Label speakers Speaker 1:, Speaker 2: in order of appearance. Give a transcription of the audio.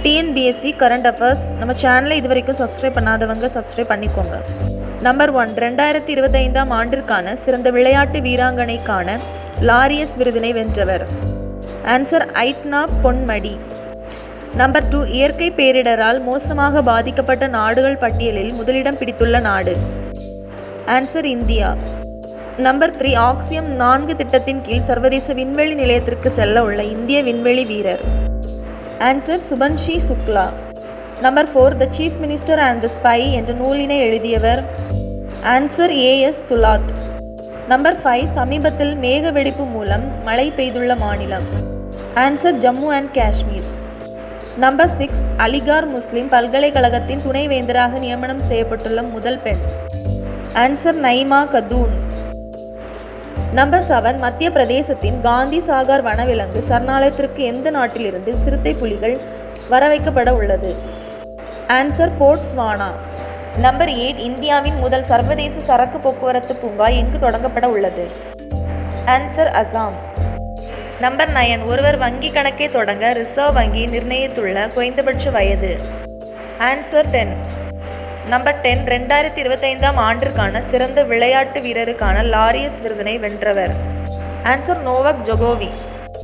Speaker 1: TNPSC current affairs நம்ம சேனலை இது வரைக்கும் சப்ஸ்கிரைப் பண்ணாதவங்க சப்ஸ்கிரைப் பண்ணிக்கோங்க. நம்பர் 1, 2025ஆம் ஆண்டிற்கான சிறந்த விளையாட்டு வீராங்கனைக்கான லாரியஸ் விருதினை வென்றவர். ஆன்சர் ஐட்னா பொன்மடி. நம்பர் 2, இயற்கை பேரிடரால் மோசமாக பாதிக்கப்பட்ட நாடுகள் பட்டியலில் முதலிடம் பிடித்துள்ள நாடு. Answer India. நம்பர் 3, ஆக்சியம் 4 திட்டத்தின் கீழ் சர்வதேச விண்வெளி நிலையத்திற்கு செல்ல உள்ள இந்திய விண்வெளி வீரர். Answer Shubhanshu Shukla. Number 4, the chief minister and the spy என்ற நூலினை எழுதியவர். Answer as துலாத். நம்பர் 5, சமீபத்தில் மேக வெடிப்பு மூலம் மழை பெய்துள்ள மாநிலம். Answer Jammu and Kashmir. Number 6, Aligarh Muslim பல்கலைக்கழகத்தின் துணைவேந்தராக நியமனம் செய்யப்பட்டுள்ள முதல் பெண். ஆன்சர் நைமா கதூன். நம்பர் 7, மத்திய பிரதேசத்தின் காந்தி சாகர் வனவிலங்கு சரணாலயத்திற்கு எந்த நாட்டிலிருந்து சிறுத்தை புலிகள் வரவைக்கப்பட உள்ளது. Answer Botswana. நம்பர் 8, இந்தியாவின் முதல் சர்வதேச சரக்கு போக்குவரத்து பூங்கா எங்கு தொடங்கப்பட உள்ளது. ஆன்சர் அசாம். நம்பர் 9, ஒருவர் வங்கி கணக்கை தொடங்க ரிசர்வ் வங்கி நிர்ணயித்துள்ள குறைந்தபட்ச வயது. ஆன்சர் 10. நம்பர் 10, 2025ஆம் ஆண்டிற்கான சிறந்த விளையாட்டு வீரருக்கான லாரியஸ் விருதினை வென்றவர். Answer Novak Djokovic.